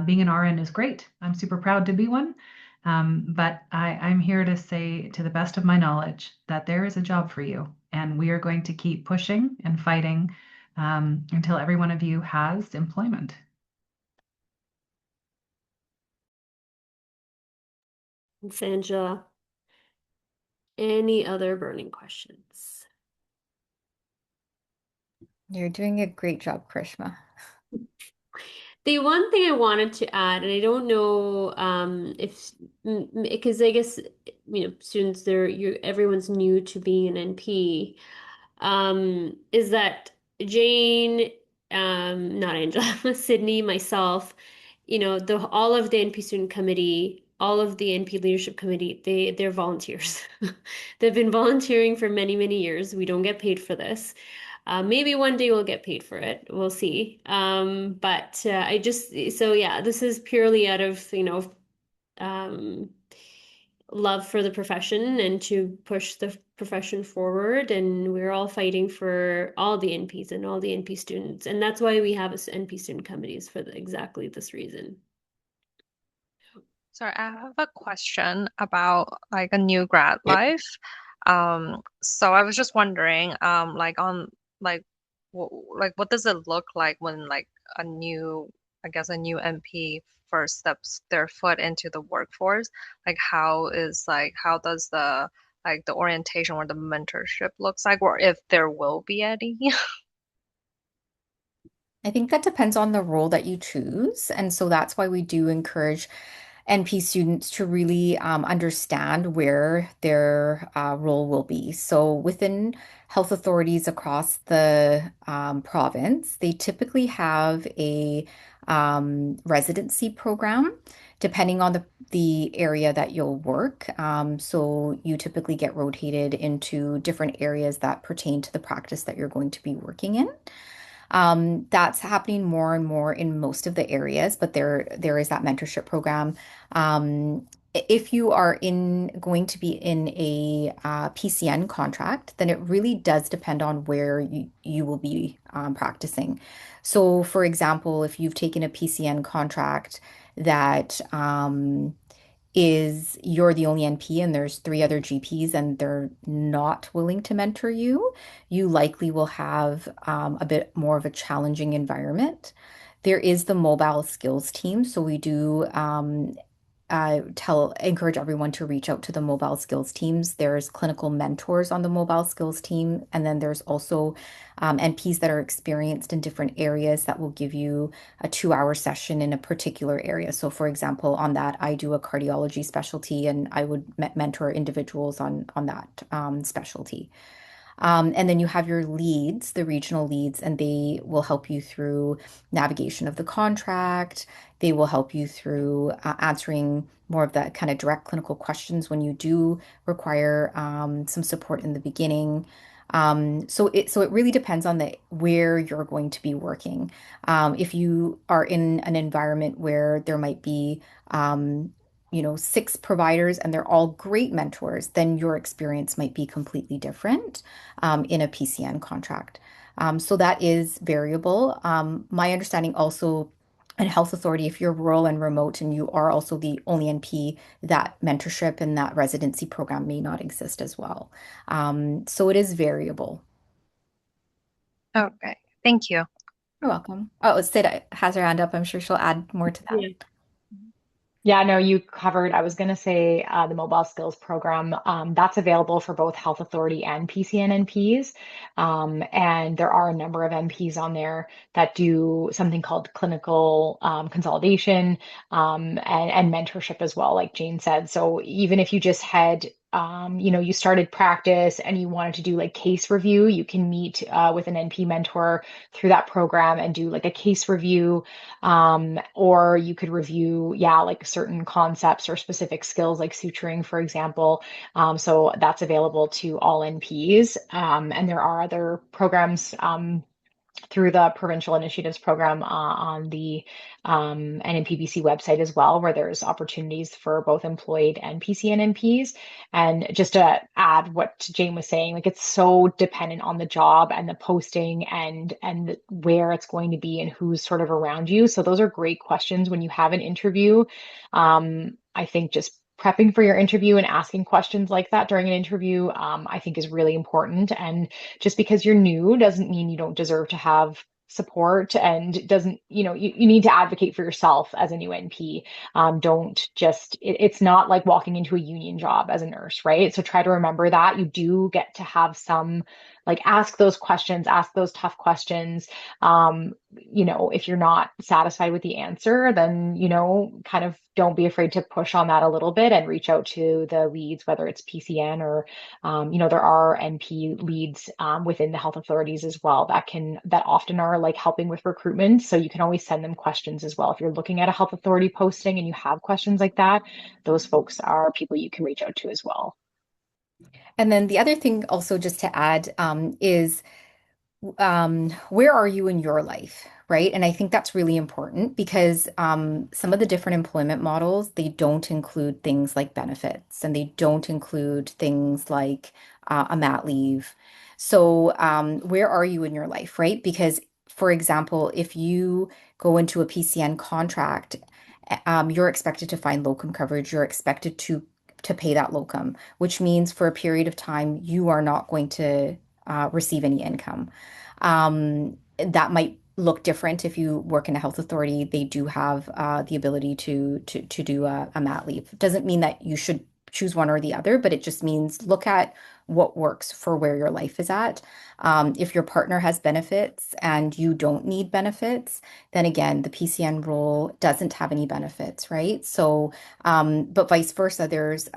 Being an RN is great. I'm super proud to be one. But I'm here to say, to the best of my knowledge, that there is a job for you, and we are going to keep pushing and fighting until every one of you has employment. Thanks, Angela. Any other burning questions? You're doing a great job, Karishma. The one thing I wanted to add, and I don't know if because I guess students everyone's new to being an NP, is that Jane, not Angela, Sydney, myself, all of the NP student committee, all of the NP leadership committee, they're volunteers. They've been volunteering for many, many years. We don't get paid for this. Maybe one day we'll get paid for it. We'll see. But this is purely out of, love for the profession and to push the profession forward. And we're all fighting for all the NPs and all the NP students. And that's why we have NP student committees for exactly this reason. Sorry, I have a question about like a new grad life. So I was just wondering, what does it look like when like a new MP first steps their foot into the workforce? Like how does the orientation or the mentorship looks like, or if there will be any? I think that depends on the role that you choose. And so that's why we do encourage NP students to really understand where their role will be. So within health authorities across the province, they typically have a residency program depending on the area that you'll work. So you typically get rotated into different areas that pertain to the practice that you're going to be working in. That's happening more and more in most of the areas, but there is that mentorship program. If you are going to be in a PCN contract, then it really does depend on where you will be practicing. So, for example, if you've taken a PCN contract that is you're the only NP and there's three other GPs and they're not willing to mentor you, you likely will have a bit more of a challenging environment. There is the mobile skills team, so we do encourage everyone to reach out to the mobile skills teams. There's clinical mentors on the mobile skills team, and then there's also NPs that are experienced in different areas that will give you a 2 hour session in a particular area. So, for example, on that, I do a cardiology specialty, and I would mentor individuals on that specialty. And then you have your leads, the regional leads, and they will help you through navigation of the contract. They will help you through answering more of the kind of direct clinical questions when you do require some support in the beginning. So it really depends on where you're going to be working. If you are in an environment where there might be 6 providers and they're all great mentors, then your experience might be completely different in a PCN contract. So that is variable. My understanding also in health authority, if you're rural and remote and you are also the only NP, that mentorship and that residency program may not exist as well. So it is variable. Okay, thank you. You're welcome. Oh, Sid has her hand up. I'm sure she'll add more to that. Yeah. Yeah, no, you covered. I was going to say the mobile skills program that's available for both health authority and PCN NPs. And there are a number of NPs on there that do something called clinical consolidation and mentorship as well, like Jane said. So even if you just had you started practice and you wanted to do like case review, you can meet with an NP mentor through that program and do like a case review, or you could review, like certain concepts or specific skills like suturing, for example. So that's available to all NPs. And there are other programs through the provincial initiatives program on the NMPBC website as well, where there's opportunities for both employed and PCN NPs. And just to add what Jane was saying, like it's so dependent on the job and the posting and where it's going to be and who's sort of around you. So those are great questions when you have an interview. I think just prepping for your interview and asking questions like that during an interview, I think is really important. And just because you're new doesn't mean you don't deserve to have support, and doesn't, you need to advocate for yourself as a new NP. Don't just, it's not like walking into a union job as a nurse, right? So try to remember that you do get to have some, like, ask those questions, ask those tough questions. If you're not satisfied with the answer, then, kind of don't be afraid to push on that a little bit and reach out to the leads, whether it's PCN or, there are NP leads within the health authorities as well that often are like helping with recruitment. So you can always send them questions as well. If you're looking at a health authority posting and you have questions like that, those folks are people you can reach out to as well. And then the other thing also just to add is where are you in your life, right? And I think that's really important because some of the different employment models, they don't include things like benefits and they don't include things like a mat leave. So where are you in your life, right? Because, for example, if you go into a PCN contract, you're expected to find locum coverage, you're expected to pay that locum, which means for a period of time, you are not going to receive any income. That might look different if you work in a health authority. They do have the ability to do a mat leave. It doesn't mean that you should choose one or the other, but it just means look at what works for where your life is at. If your partner has benefits and you don't need benefits, then again, the PCN role doesn't have any benefits, right? So, but vice versa, there's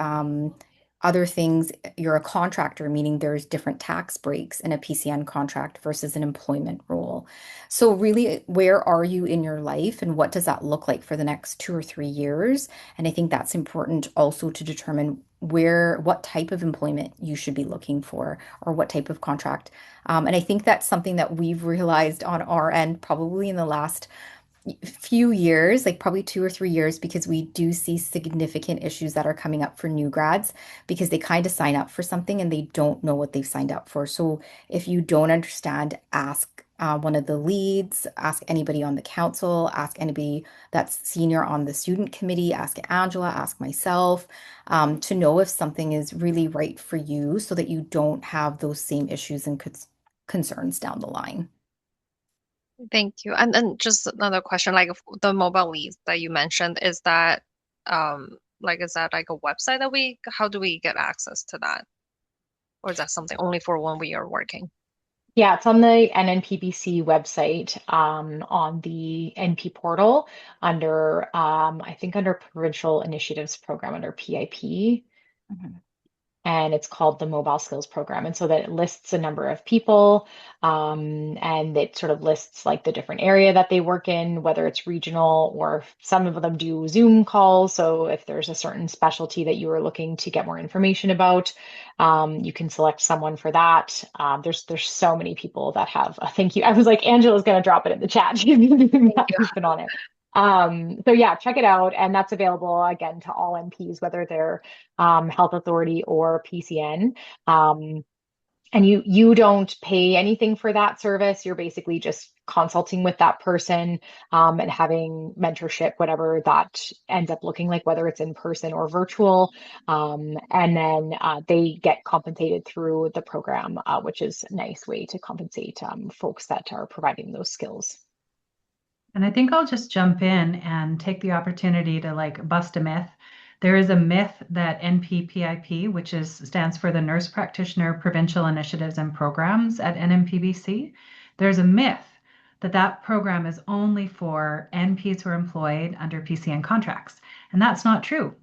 other things. You're a contractor, meaning there's different tax breaks in a PCN contract versus an employment role. So really, where are you in your life and what does that look like for the next 2 or 3 years? And I think that's important also to determine what type of employment you should be looking for or what type of contract. And I think that's something that we've realized on our end probably in the last few years, like probably 2 or 3 years, because we do see significant issues that are coming up for new grads because they kind of sign up for something and they don't know what they've signed up for. So if you don't understand, ask one of the leads, ask anybody on the council, ask anybody that's senior on the student committee, ask Angela, ask myself, to know if something is really right for you so that you don't have those same issues and concerns down the line. Thank you. And then just another question, like the mobile leads that you mentioned, is that is that like a website that how do we get access to that? Or is that something only for when we are working? Yeah, it's on the NNPBC website, on the NP portal under, I think under Provincial Initiatives Program under PIP. Mhm. And it's called the Mobile Skills Program. And so that it lists a number of people, and it sort of lists like the different area that they work in, whether it's regional or some of them do Zoom calls. So if there's a certain specialty that you are looking to get more information about, you can select someone for that. There's so many people that have a thank you. I was like, Angela's going to drop it in the chat. She's been doing that. She's been on it. So yeah, check it out. And that's available again to all NPs, whether they're health authority or PCN. And you don't pay anything for that service. You're basically just consulting with that person, and having mentorship, whatever that ends up looking like, whether it's in person or virtual. And then they get compensated through the program, which is a nice way to compensate folks that are providing those skills. And I think I'll just jump in and take the opportunity to like bust a myth. There is a myth that NPPIP, which stands for the Nurse Practitioner Provincial Initiatives and Programs at NNPBC. There's a myth that that program is only for NPs who are employed under PCN contracts. And that's not true.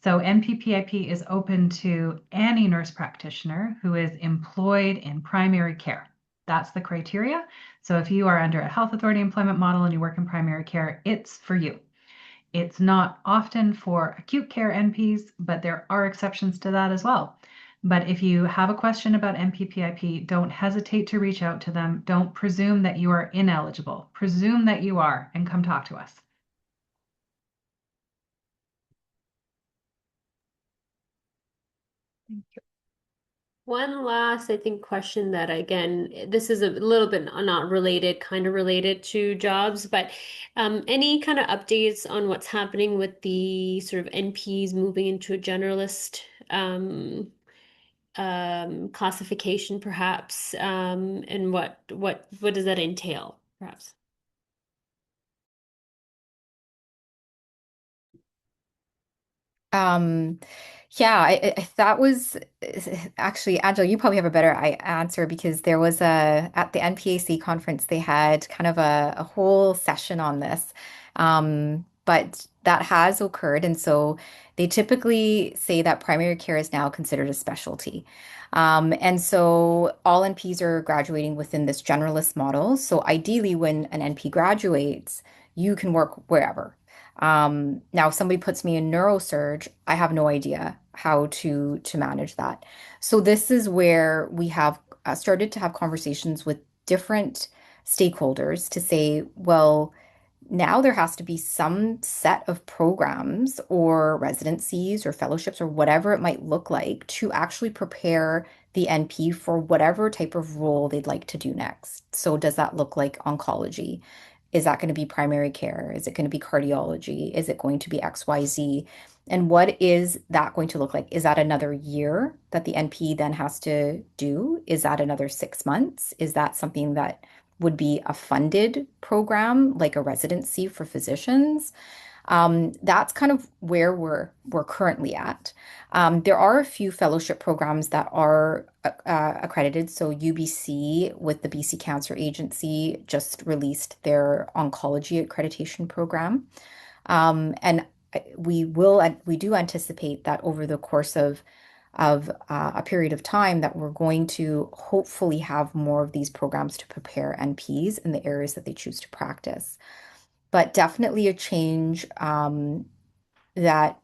So NPPIP is open to any nurse practitioner who is employed in primary care. That's the criteria. So if you are under a health authority employment model and you work in primary care, it's for you. It's not often for acute care NPs, but there are exceptions to that as well. But if you have a question about NPPIP, don't hesitate to reach out to them. Don't presume that you are ineligible. Presume that you are and come talk to us. Thank you. One last, I think, question that again, this is a little bit not related, kind of related to jobs, but any kind of updates on what's happening with the sort of NPs moving into a generalist classification, perhaps, and what does that entail, perhaps? Um, yeah, that was actually, Angela, you probably have a better answer because there was at the NPAC conference, they had kind of a whole session on this. But that has occurred. And so they typically say that primary care is now considered a specialty. And so all NPs are graduating within this generalist model. So ideally, when an NP graduates, you can work wherever. Now, if somebody puts me in neurosurge, I have no idea how to manage that. So this is where we have started to have conversations with different stakeholders to say, well, now there has to be some set of programs or residencies or fellowships or whatever it might look like to actually prepare the NP for whatever type of role they'd like to do next. So does that look like oncology? Is that going to be primary care? Is it going to be cardiology? Is it going to be XYZ? And what is that going to look like? Is that another year that the NP then has to do? Is that another 6 months? Is that something that would be a funded program, like a residency for physicians? That's kind of where we're currently at. There are a few fellowship programs that are accredited. So UBC with the BC Cancer Agency just released their oncology accreditation program. And we do anticipate that over the course of a period of time that we're going to hopefully have more of these programs to prepare NPs in the areas that they choose to practice. But definitely a change that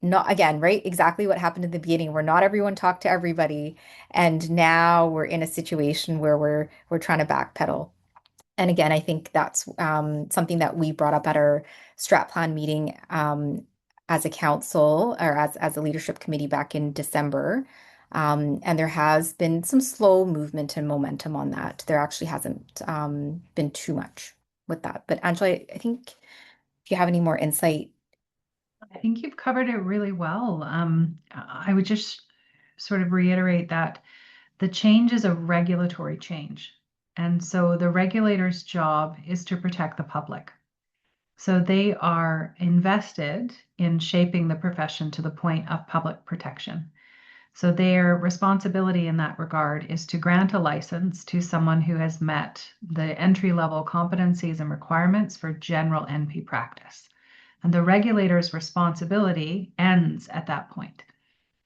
not again, right? Exactly what happened in the beginning, where not everyone talked to everybody, and now we're in a situation where we're trying to backpedal. And again, I think that's something that we brought up at our strat plan meeting as a council or as a leadership committee back in December. And there has been some slow movement and momentum on that. There actually hasn't been too much with that. But Angela, I think if you have any more insight. I think you've covered it really well. I would just sort of reiterate that the change is a regulatory change. And so the regulator's job is to protect the public. So they are invested in shaping the profession to the point of public protection. So their responsibility in that regard is to grant a license to someone who has met the entry-level competencies and requirements for general NP practice. And the regulator's responsibility ends at that point.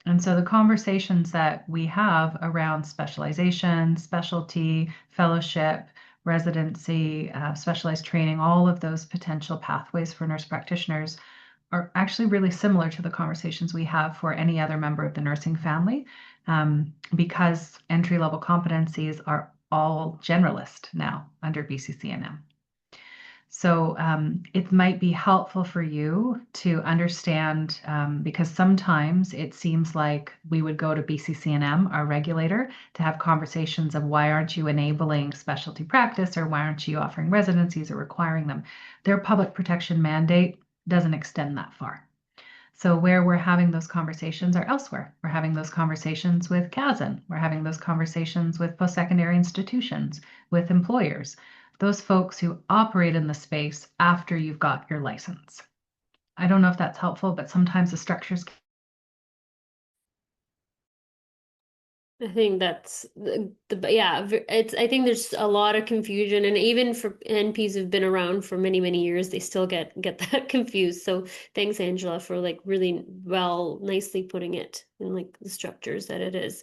And so the conversations that we have around specialization, specialty, fellowship, residency, specialized training, all of those potential pathways for nurse practitioners are actually really similar to the conversations we have for any other member of the nursing family, because entry-level competencies are all generalist now under BCCNM. So it might be helpful for you to understand, because sometimes it seems like we would go to BCCNM, our regulator, to have conversations of why aren't you enabling specialty practice, or why aren't you offering residencies or requiring them? Their public protection mandate doesn't extend that far. So where we're having those conversations are elsewhere. We're having those conversations with CASN. We're having those conversations with post-secondary institutions, with employers, those folks who operate in the space after you've got your license. I don't know if that's helpful, but sometimes the structures. I think that's yeah, it's I think there's a lot of confusion, and even for NPs who've been around for many, many years, they still get that confused. So thanks, Angela, for like really nicely putting it in like the structures that it is.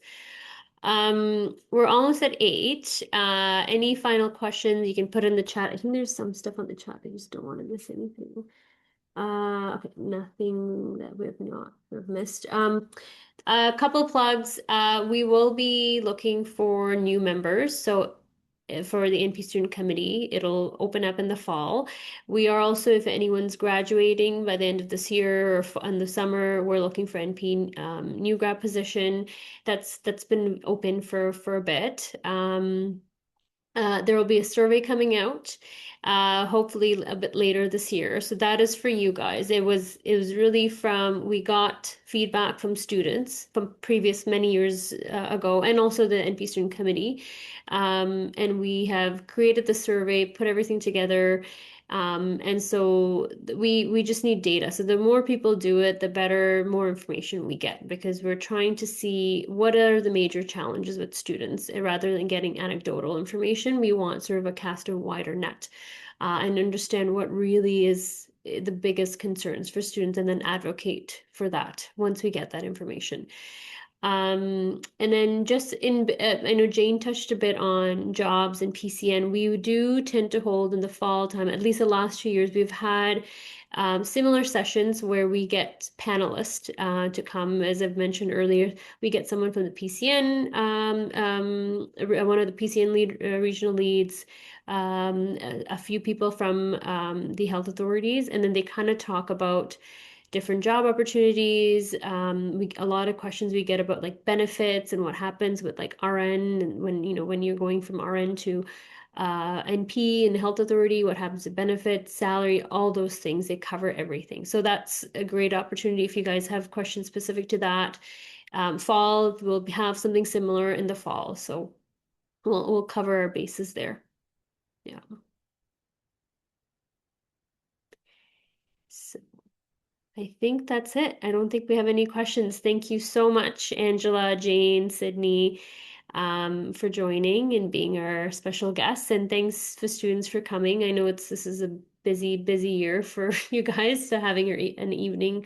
We're almost at 8. Any final questions you can put in the chat? I think there's some stuff on the chat. I just don't want to miss anything. Okay, nothing that we have missed. A couple plugs. We will be looking for new members. So for the NP Student Committee, it'll open up in the fall. We are also, if anyone's graduating by the end of this year or in the summer, we're looking for NP new grad position. That's been open for a bit. There will be a survey coming out, hopefully a bit later this year. So that is for you guys. It was really we got feedback from students from previous many years ago, and also the NP Student Committee. And we have created the survey, put everything together. And so we just need data. So the more people do it, the better, more information we get, because we're trying to see what are the major challenges with students. Rather than getting anecdotal information, we want sort of a cast a wider net and understand what really is the biggest concerns for students, and then advocate for that once we get that information. And then just I know Jane touched a bit on jobs and PCN. We do tend to hold in the fall time, at least the last 2 years, we've had similar sessions where we get panelists to come. As I've mentioned earlier, we get someone from the PCN, one of the PCN regional leads, a few people from the health authorities, and then they kind of talk about different job opportunities. A lot of questions we get about like benefits and what happens with like RN, and when you're going from RN to NP and health authority, what happens to benefits, salary, all those things. They cover everything. So that's a great opportunity if you guys have questions specific to that. Fall, we'll have something similar in the fall. So we'll cover our bases there. Yeah. So I think that's it. I don't think we have any questions. Thank you so much, Angela, Jane, Sydney, for joining and being our special guests. And thanks for students for coming. I know this is a busy, busy year for you guys. So having an evening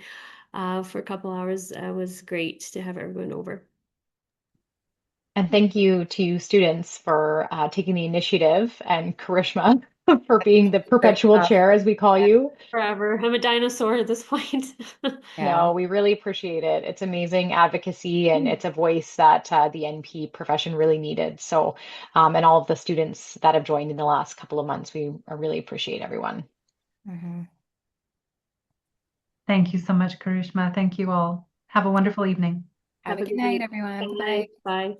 for a couple hours was great to have everyone over. And thank you to students for taking the initiative, and Karishma for being the perpetual chair, as we call you. Forever. I'm a dinosaur at this point. Yeah. No, we really appreciate it. It's amazing advocacy, and it's a voice that the NP profession really needed. So, and all of the students that have joined in the last couple of months, we really appreciate everyone. Mhm. Thank you so much, Karishma. Thank you all. Have a wonderful evening. Have a Have a good good night, night. everyone. Good Bye. night. Bye.